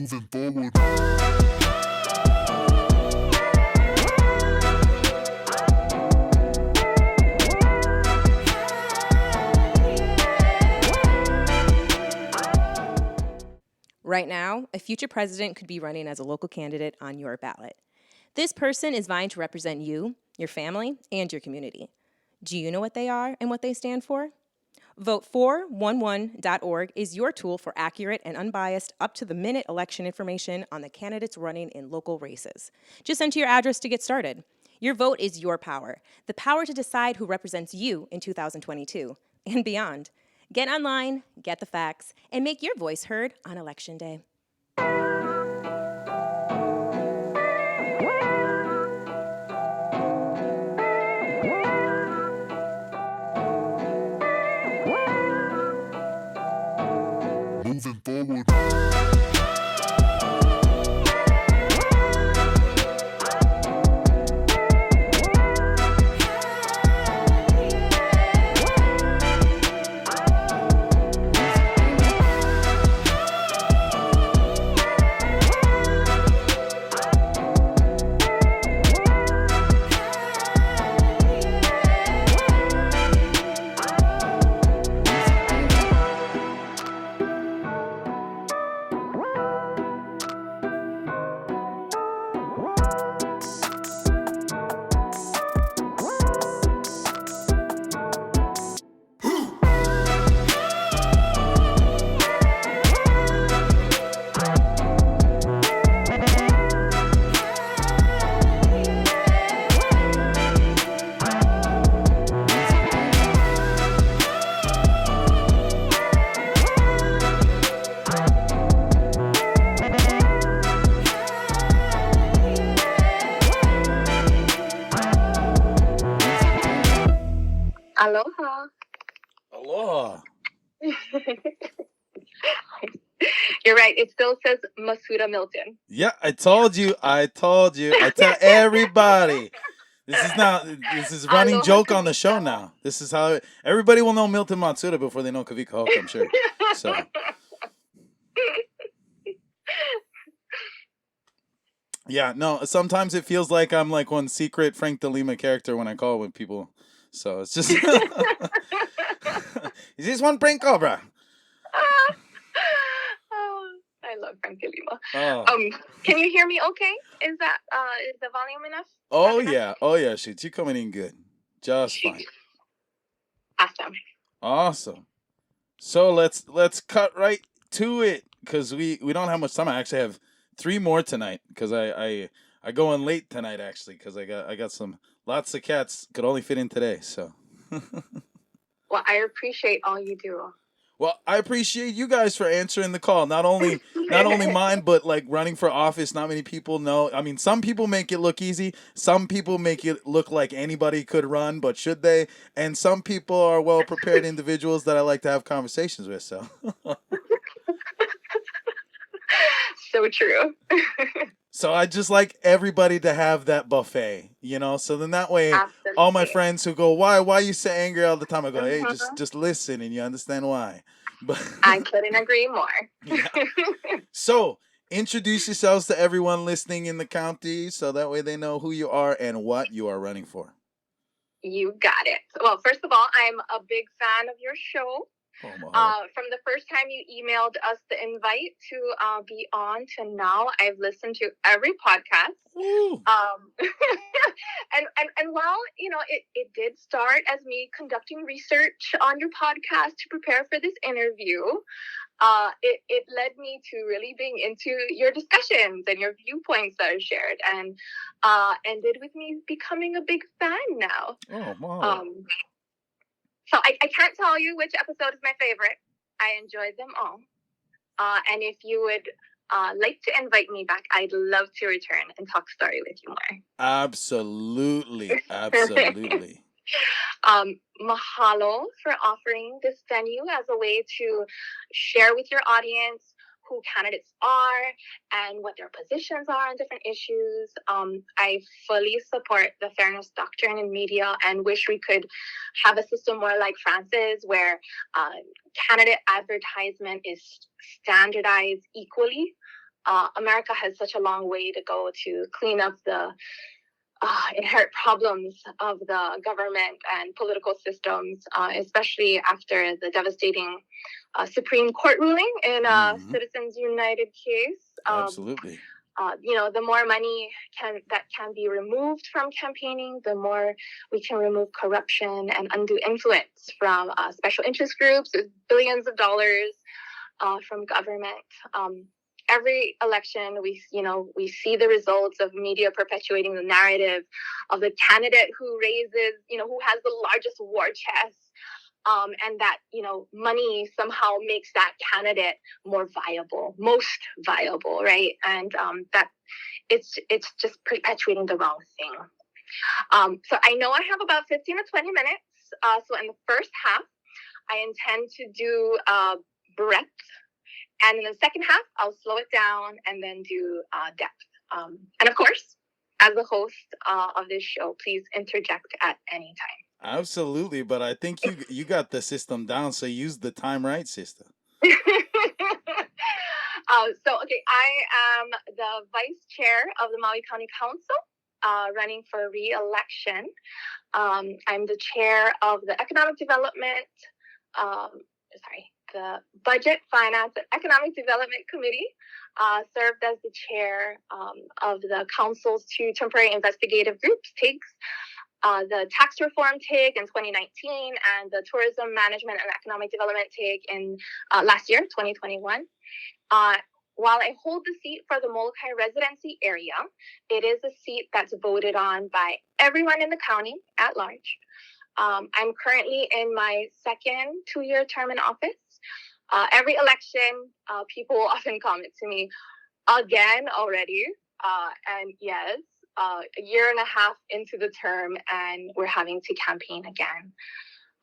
Moving forward. Right now, a future president could be running as a local candidate on your ballot. This person is vying to represent you, your family, and your community. Do you know what they are and what they stand for? Vote411.org is your tool for accurate and unbiased, up-to-the-minute election information on the candidates running in local races. Just enter your address to get started. Your vote is your power, the power to decide who represents you in 2022 and beyond. Get online, get the facts, and make your voice heard on Election Day. Moving forward. Aloha. Aloha. You're right. It still says Masuda Milton. Yeah, I told you. I tell everybody. This is running Aloha, joke on the Kawika. show now. This is how everybody will know Milton Matsuda before they know Kawika Hoka, I'm sure. So yeah, no, sometimes it feels like I'm like one secret Frank DeLima character when I call with people. So it's just is this one prank cobra? Oh, I love Frank Lima. Oh. Can you hear me okay? Is the volume enough? Oh yeah, shit. You coming in good. Just fine. Awesome. Awesome. So let's cut right to it because we don't have much time. I actually have 3 more tonight because I go in late tonight actually because I got lots of cats could only fit in today. So. Well, I appreciate all you do. Well, I appreciate you guys for answering the call. Not only mine, but like running for office. Not many people know. I mean, some people make it look easy. Some people make it look like anybody could run, but should they? And some people are well prepared individuals that I like to have conversations with. So. So true. So I just like everybody to have that buffet, so then that way Absolutely. all my friends who go, why you so angry all the time? I go, hey, just listen and you understand why. But I couldn't agree more. Yeah. So introduce yourselves to everyone listening in the county so that way they know who you are and what you are running for. You got it. Well, first of all, I'm a big fan of your show. From the first time you emailed us the invite to be on to now, I've listened to every podcast. And while it did start as me conducting research on your podcast to prepare for this interview, it led me to really being into your discussions and your viewpoints that are shared, and ended with me becoming a big fan now. Oh, wow. So I can't tell you which episode is my favorite. I enjoyed them all. And if you would like to invite me back, I'd love to return and talk story with you more. Absolutely. Mahalo for offering this venue as a way to share with your audience who candidates are and what their positions are on different issues. I fully support the fairness doctrine in media and wish we could have a system more like France's, where candidate advertisement is standardized equally America has such a long way to go to clean up the inherent problems of the government and political systems, especially after the devastating Supreme Court ruling in Citizens United case. Absolutely. The more money that can be removed from campaigning, the more we can remove corruption and undue influence from special interest groups with billions of dollars from government. Every election, we see the results of media perpetuating the narrative of the candidate who raises, who has the largest war chest, and that money somehow makes that candidate most viable, right? And that it's just perpetuating the wrong thing. So I know I have about 15 to 20 minutes. So in the first half, I intend to do breadth. And in the second half, I'll slow it down and then do depth. And of course, as the host of this show, please interject at any time. Absolutely, but I think you got the system down, so use the time right system. Okay, I am the vice chair of the Maui County Council, running for re-election. I'm the chair of the Economic Development, the Budget, Finance, and Economic Development Committee, served as the chair of the Council's two temporary investigative groups, TIGs, the Tax Reform TIG in 2019 and the Tourism Management and Economic Development TIG in last year, 2021. While I hold the seat for the Molokai residency area, it is a seat that's voted on by everyone in the county at large. I'm currently in my second 2-year term in office. Every election, people often comment to me, again already, and yes, a year and a half into the term, and we're having to campaign again.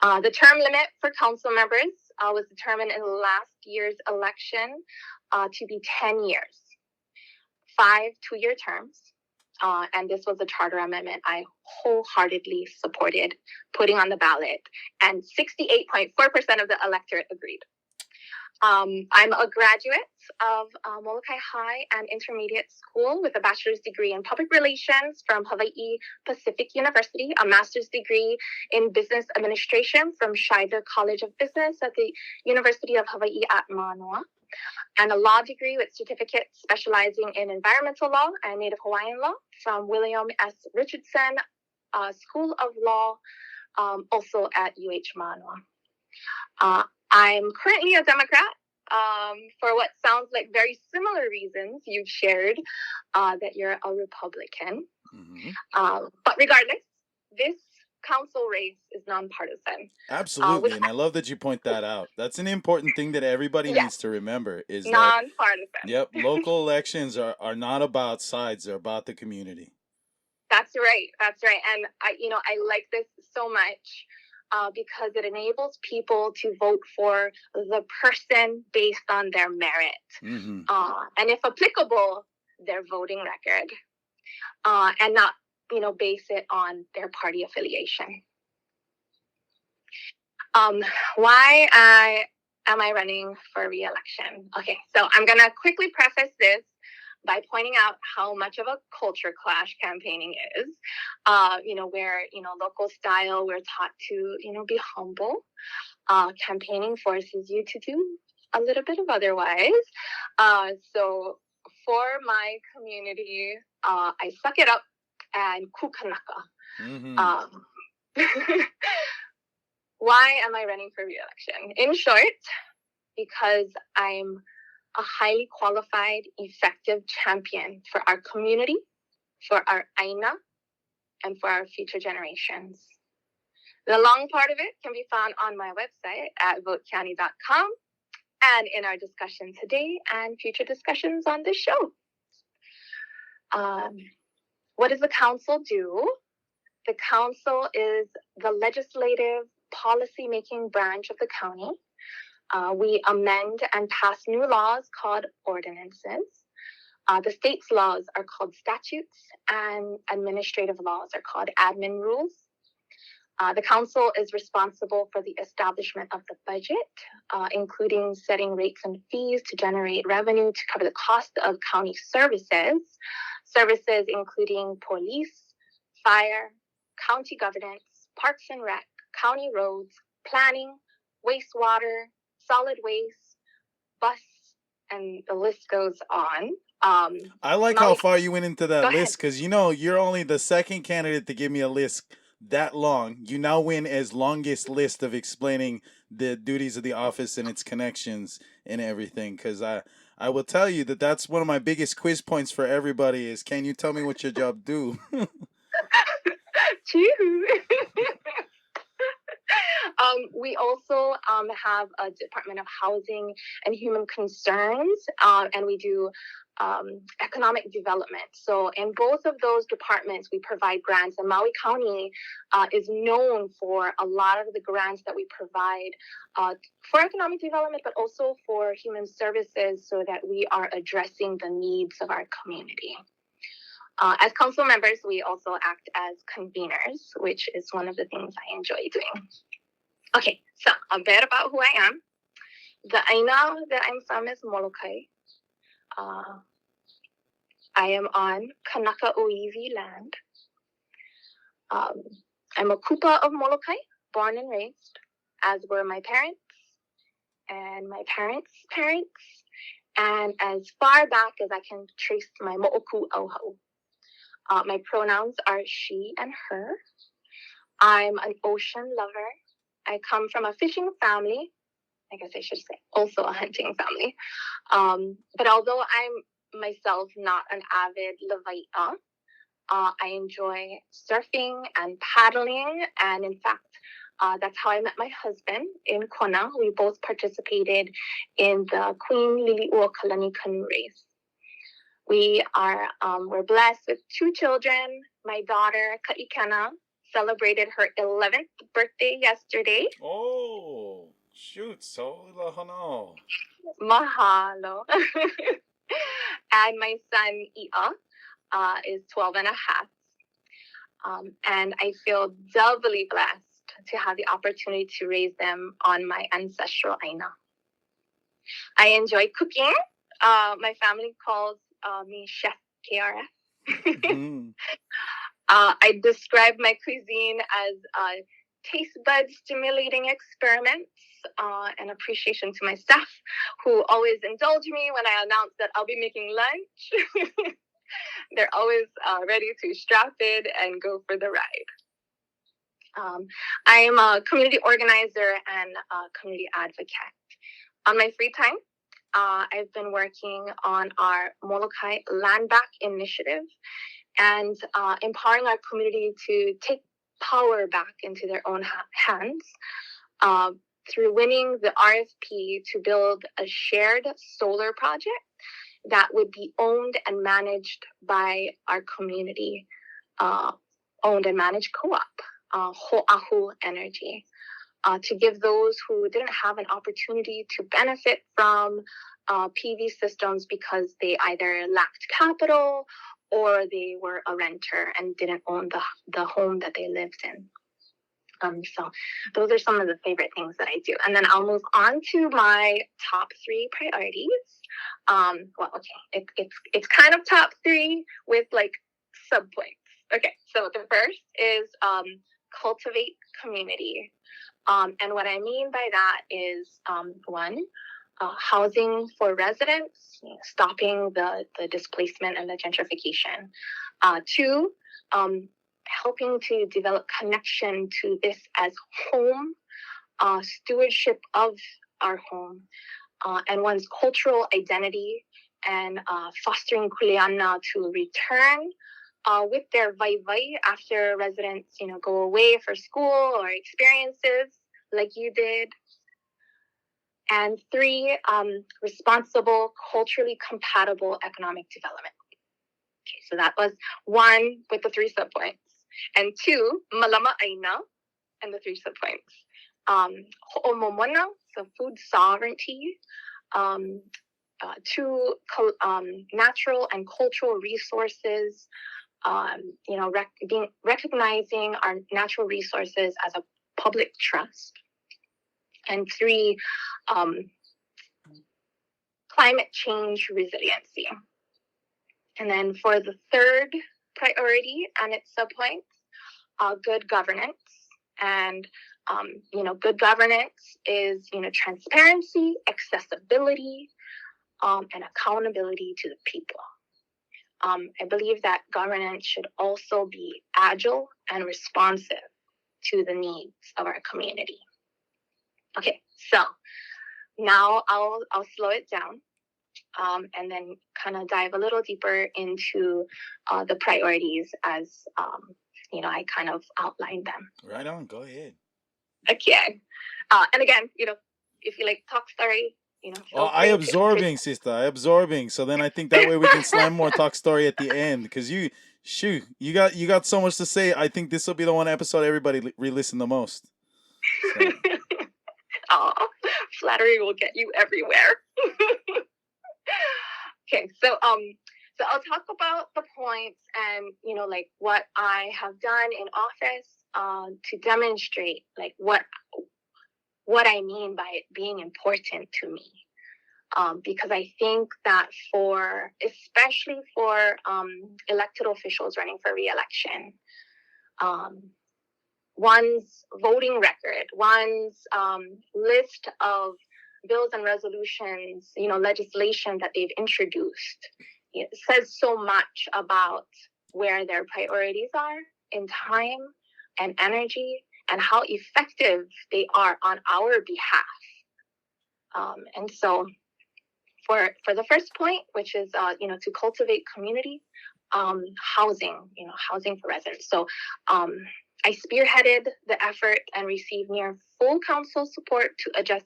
The term limit for council members was determined in last year's election to be 10 years, 5 2-year terms. And this was a charter amendment I wholeheartedly supported putting on the ballot, and 68.4% of the electorate agreed. I'm a graduate of Molokai High and Intermediate School with a bachelor's degree in public relations from Hawaii Pacific University, a master's degree in business administration from Shiver College of Business at the University of Hawaii at Manoa, and a law degree with certificate specializing in environmental law and Native Hawaiian law from William S. Richardson School of Law, also at UH Manoa. I'm currently a Democrat for what sounds like very similar reasons you've shared that you're a Republican. But regardless, this council race is nonpartisan. Absolutely, and I love that you point that out. That's an important thing that everybody needs to remember is nonpartisan. Yep, local elections are not about sides; they're about the community. That's right. And I like this so much because it enables people to vote for the person based on their merit, and if applicable, their voting record, and not base it on their party affiliation. Why am I running for re-election? Okay, so I'm gonna quickly preface this by pointing out how much of a culture clash campaigning is, where, local style, we're taught to, be humble. Campaigning forces you to do a little bit of otherwise. So for my community, I suck it up and kukanaka. Why am I running for re-election? In short, because I'm a highly qualified, effective champion for our community, for our aina, and for our future generations. The long part of it can be found on my website at votekeani.com and in our discussion today and future discussions on this show. What does the council do? The council is the legislative policy-making branch of the county. We amend and pass new laws called ordinances. The state's laws are called statutes, and administrative laws are called admin rules. The council is responsible for the establishment of the budget, including setting rates and fees to generate revenue to cover the cost of county services including police, fire, county governance, parks and rec, county roads, planning, wastewater, solid waste, bus, and the list goes on. I like how far you went into that Go list because you're only the second candidate to give me a list that long. You now win as longest list of explaining the duties of the office and its connections and everything. Because I will tell you that that's one of my biggest quiz points for everybody is can you tell me what your job do? We also have a Department of Housing and Human Concerns, and we do economic development. So in both of those departments, we provide grants, and Maui County is known for a lot of the grants that we provide for economic development, but also for human services so that we are addressing the needs of our community. As council members, we also act as conveners, which is one of the things I enjoy doing. Okay, so a bit about who I am. The aina that I'm from is Molokai. I am on Kanaka Oiwi land. I'm a kupa of Molokai, born and raised, as were my parents and my parents' parents, and as far back as I can trace my mo'oku auhau. My pronouns are she and her. I'm an ocean lover. I come from a fishing family. I guess I should say also a hunting family. But although I'm myself not an avid levaita, I enjoy surfing and paddling. And in fact, that's how I met my husband in Kona. We both participated in the Queen Lili'ua Kalani canoe race. We're blessed with 2 children. My daughter, Ka'ikena, celebrated her 11th birthday yesterday. Oh, shoot. So lahano. Mahalo. And my son, Ia, is 12 and a half. And I feel doubly blessed to have the opportunity to raise them on my ancestral aina. I enjoy cooking. My family calls me Chef KRF. Mm-hmm. I describe my cuisine as taste bud stimulating experiments and appreciation to my staff who always indulge me when I announce that I'll be making lunch. They're always ready to strap in and go for the ride. I am a community organizer and a community advocate. On my free time, I've been working on our Molokai Land Back initiative and empowering our community to take power back into their own hands through winning the RFP to build a shared solar project that would be owned and managed by our community, owned and managed co-op, Ho'ahu Energy, to give those who didn't have an opportunity to benefit from PV systems because they either lacked capital or they were a renter and didn't own the home that they lived in. So those are some of the favorite things that I do. And then I'll move on to my top 3 priorities. Well, okay, it's kind of top 3 with like sub-points. Okay, so the first is cultivate community. And what I mean by that is 1, housing for residents, stopping the displacement and the gentrification. 2, helping to develop connection to this as home, stewardship of our home, and one's cultural identity, and fostering kuleana to return with their vai-vai after residents, go away for school or experiences like you did. And 3, responsible, culturally compatible economic development. Okay, so that was 1 with the 3 subpoints. And 2, malama aina, and the 3 subpoints. Ho'omomona, so food sovereignty. 2, natural and cultural resources recognizing our natural resources as a public trust. And 3, climate change resiliency. And then for the third priority and its subpoints, good governance. And, good governance is, transparency, accessibility, and accountability to the people. I believe that governance should also be agile and responsive to the needs of our community. Okay, so now I'll slow it down and then kind of dive a little deeper into the priorities as I kind of outlined them. Right on, go ahead. Okay, and again, if you like talk story, I absorbing, sister. I absorbing. So then I think that way we can slam more talk story at the end, because you got so much to say. I think this will be the one episode everybody re-listen the most. So. Oh, flattery will get you everywhere. Okay, so I'll talk about the points and what I have done in office to demonstrate what I mean by it being important to me. Because I think that especially for elected officials running for re-election, one's voting record, one's list of bills and resolutions, legislation that they've introduced, it says so much about where their priorities are in time and energy and how effective they are on our behalf. And so for the first point, which is, to cultivate community, housing for residents. So I spearheaded the effort and received near full council support to adjust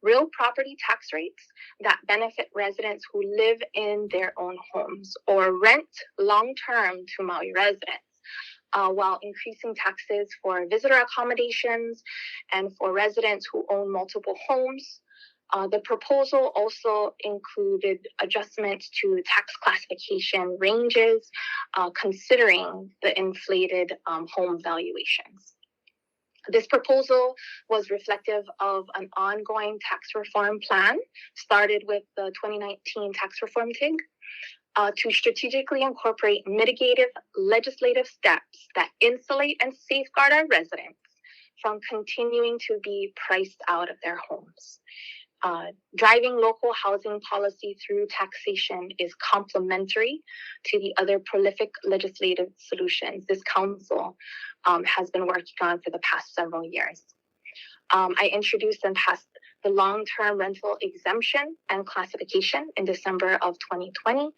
real property tax rates that benefit residents who live in their own homes or rent long-term to Maui residents, while increasing taxes for visitor accommodations and for residents who own multiple homes. The proposal also included adjustments to tax classification ranges, considering the inflated home valuations. This proposal was reflective of an ongoing tax reform plan started with the 2019 tax reform TIG to strategically incorporate mitigative legislative steps that insulate and safeguard our residents from continuing to be priced out of their homes. Driving local housing policy through taxation is complementary to the other prolific legislative solutions this council has been working on for the past several years. I introduced and passed the long-term rental exemption and classification in December of 2020,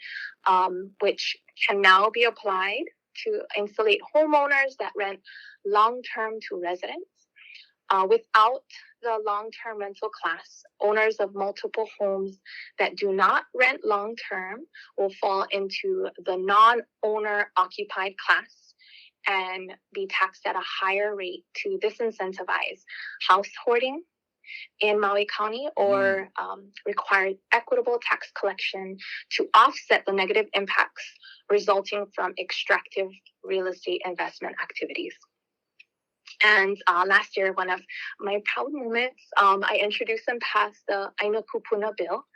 which can now be applied to insulate homeowners that rent long-term to residents. Without the long-term rental class, owners of multiple homes that do not rent long-term will fall into the non-owner occupied class and be taxed at a higher rate to disincentivize house hoarding in Maui County or require equitable tax collection to offset the negative impacts resulting from extractive real estate investment activities. And last year, one of my proud moments, I introduced and passed the Aina Kupuna bill,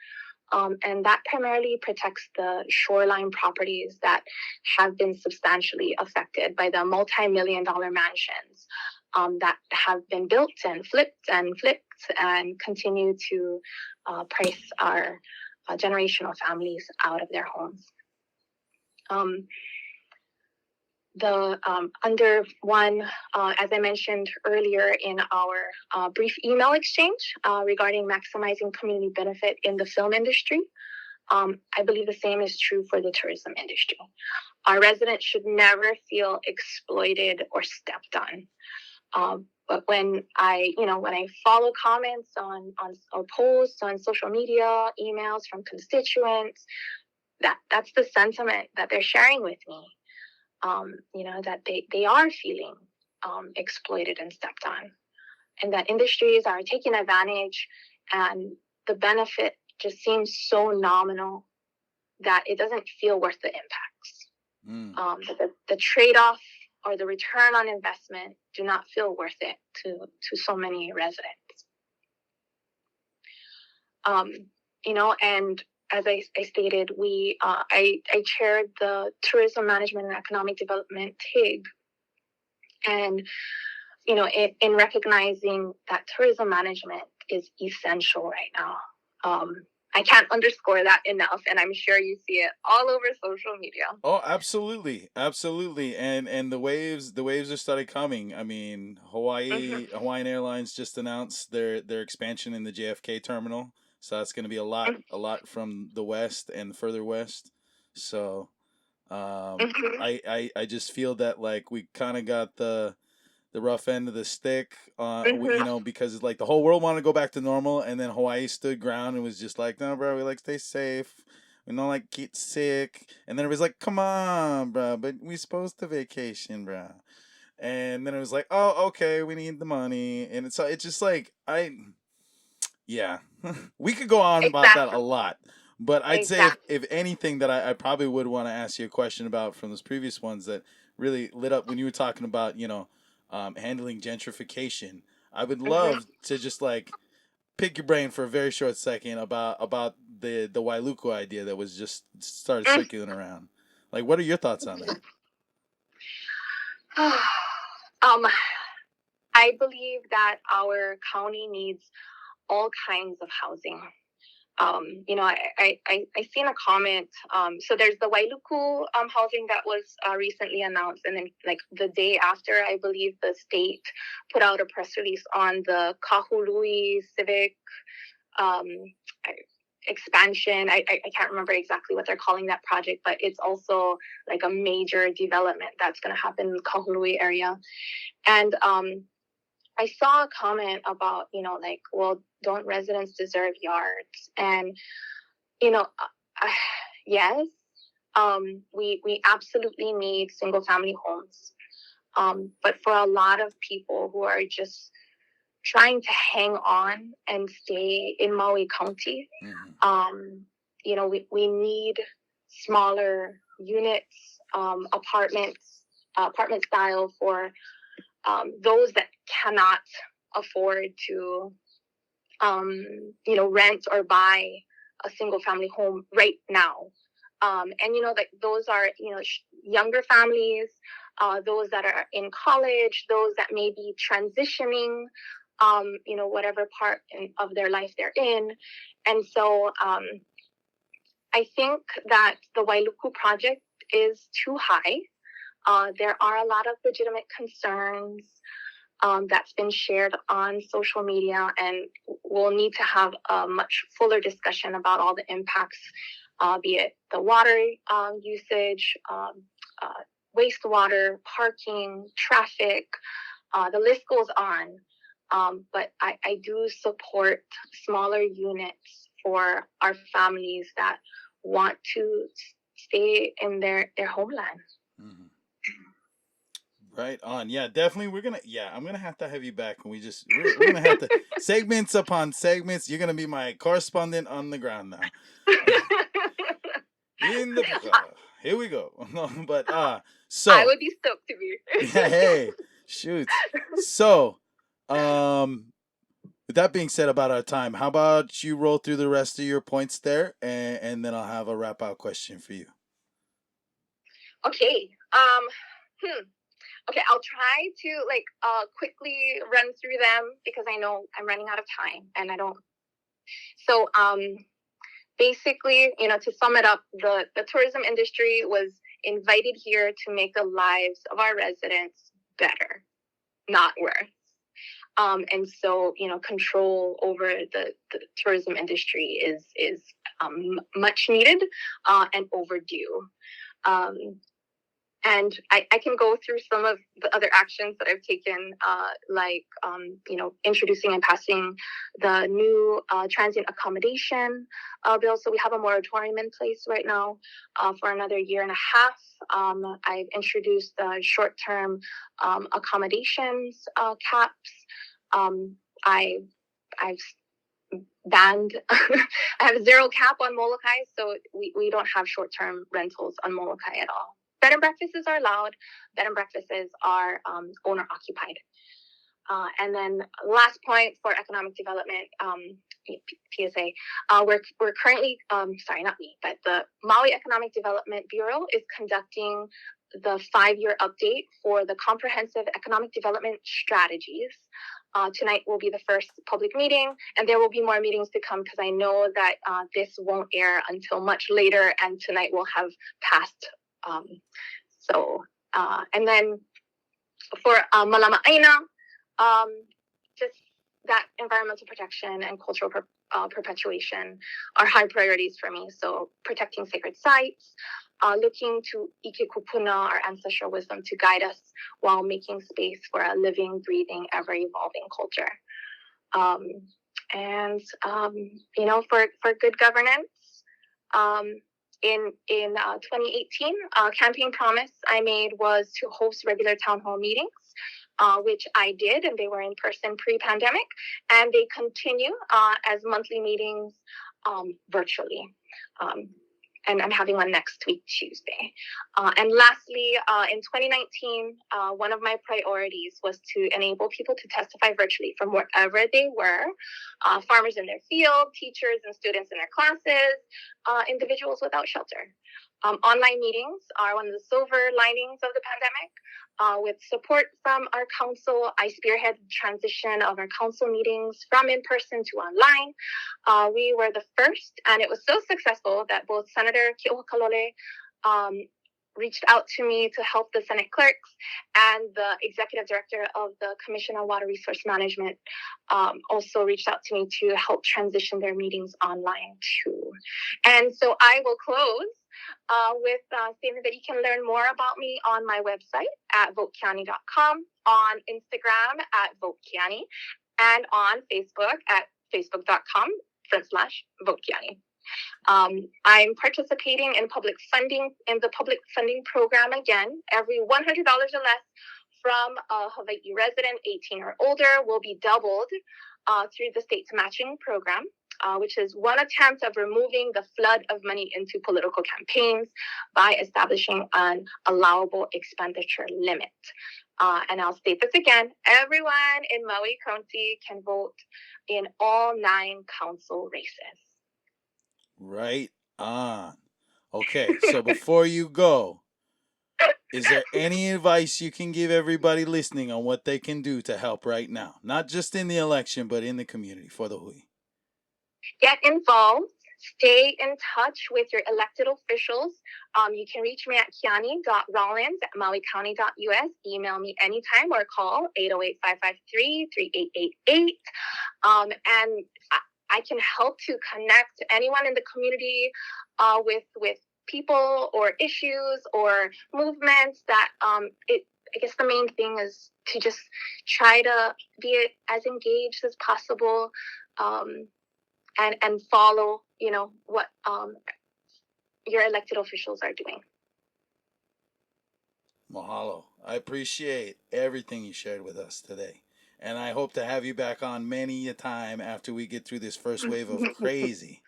and that primarily protects the shoreline properties that have been substantially affected by the multi-million-dollar mansions that have been built and flipped and continue to price our generational families out of their homes. Under one, as I mentioned earlier in our brief email exchange regarding maximizing community benefit in the film industry, I believe the same is true for the tourism industry. Our residents should never feel exploited or stepped on. But when I follow comments on or posts on social media, emails from constituents, that's the sentiment that they're sharing with me. That they are feeling exploited and stepped on, and that industries are taking advantage, and the benefit just seems so nominal that it doesn't feel worth the impacts. But the trade-off or the return on investment do not feel worth it to so many residents. And as I stated, I chaired the Tourism Management and Economic Development TIG, and in recognizing that tourism management is essential right now. I can't underscore that enough, and I'm sure you see it all over social media. Oh, absolutely, absolutely, and the waves are started coming. I mean, Hawaiian Airlines just announced their expansion in the JFK terminal, so that's going to be a lot from the west and further west. So, I just feel that like we kind of got the rough end of the stick, because it's like the whole world wanted to go back to normal, and then Hawaii stood ground and was just like, no, bro, we like stay safe. We don't like get sick. And then it was like, come on, bro, but we supposed to vacation, bro. And then it was like, oh, okay, we need the money, and it's just like yeah, we could go on about that a lot. But I'd say if anything that I probably would want to ask you a question about from those previous ones that really lit up when you were talking about, handling gentrification. I would love to just like pick your brain for a very short second about the Wailuku idea that was just started circulating around. Like, what are your thoughts on that? I believe that our county needs all kinds of housing. I seen a comment. So there's the Wailuku housing that was recently announced, and then like the day after, I believe the state put out a press release on the Kahului civic expansion. I can't remember exactly what they're calling that project, but it's also like a major development that's going to happen in the Kahului area. And I saw a comment about, well, don't residents deserve yards? And, yes, we absolutely need single family homes. But for a lot of people who are just trying to hang on and stay in Maui County, we need smaller units, apartment style for those that cannot afford to, rent or buy a single family home right now. Those are, younger families, those that are in college, those that may be transitioning, whatever part of their life they're in. And so I think that the Wailuku project is too high. There are a lot of legitimate concerns that's been shared on social media, and we'll need to have a much fuller discussion about all the impacts, be it the water usage, wastewater, parking, traffic, the list goes on. But I do support smaller units for our families that want to stay in their homeland. Mm-hmm. Right on. Yeah, definitely. I'm going to have you back. And we're going to have to segments upon segments. You're going to be my correspondent on the ground now. Here we go. But, so. I would be stoked to be. Yeah, hey, shoot. So, with that being said about our time, how about you roll through the rest of your points there, and then I'll have a wrap out question for you. Okay. Okay, I'll try to quickly run through them because I know I'm running out of time and I don't. So basically, to sum it up, the tourism industry was invited here to make the lives of our residents better, not worse. And so, control over the tourism industry is much needed and overdue. And I can go through some of the other actions that I've taken, introducing and passing the new transient accommodation bill. So we have a moratorium in place right now for another year and a half. I've introduced the short-term accommodations caps. I've banned, I have zero cap on Molokai, so we don't have short-term rentals on Molokai at all. bed and breakfasts are allowed. Bed and breakfasts are owner occupied. And then last point for economic development, PSA, we're currently, sorry, not me, but the Maui Economic Development Bureau is conducting the 5-year update for the comprehensive economic development strategies. Tonight will be the first public meeting, and there will be more meetings to come because I know that this won't air until much later, and tonight will have passed. And then for Malama Aina, just that environmental protection and cultural perpetuation are high priorities for me. So protecting sacred sites, looking to Ike Kupuna, our ancestral wisdom, to guide us while making space for a living, breathing, ever-evolving culture. For good governance, in 2018, campaign promise I made was to host regular town hall meetings, which I did, and they were in person pre-pandemic, and they continue as monthly meetings virtually. And I'm having one next week, Tuesday. And lastly, in 2019, one of my priorities was to enable people to testify virtually from wherever they were, farmers in their field, teachers and students in their classes, individuals without shelter. Online meetings are one of the silver linings of the pandemic. With support from our council, I spearheaded the transition of our council meetings from in-person to online. We were the first, and it was so successful that both Senator Keohakalole reached out to me to help the Senate clerks, and the executive director of the Commission on Water Resource Management also reached out to me to help transition their meetings online too. And so I will close with stating that you can learn more about me on my website at votekeani.com, on Instagram at votekeani, and on Facebook at facebook.com/votekeani. I'm participating in the public funding program again. Every $100 or less from a Hawaii resident 18 or older will be doubled through the state's matching program, which is one attempt of removing the flood of money into political campaigns by establishing an allowable expenditure limit. And I'll state this again, everyone in Maui County can vote in all 9 council races. Right on. Okay, so before you go, is there any advice you can give everybody listening on what they can do to help right now? Not just in the election, but in the community for the hui. Get involved. Stay in touch with your elected officials. You can reach me at keani.rawlins@mauicounty.us. Email me anytime or call 808-553-3888. And I can help to connect anyone in the community with people or issues or movements that I guess the main thing is to just try to be as engaged as possible and follow, what your elected officials are doing. Mahalo. I appreciate everything you shared with us today. And I hope to have you back on many a time after we get through this first wave of crazy.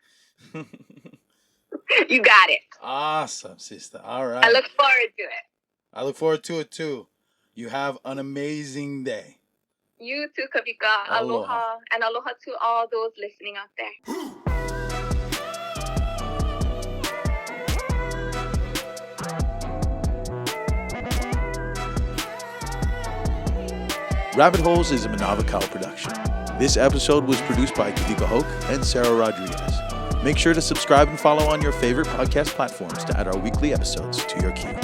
You got it. Awesome, sister. All right. I look forward to it. I look forward to it too. You have an amazing day. You too, Kawika. Aloha. And aloha to all those listening out there. Rabbit Holes is a Manava Cow production. This episode was produced by Kawika Hoke and Sarah Rodriguez. Make sure to subscribe and follow on your favorite podcast platforms to add our weekly episodes to your queue.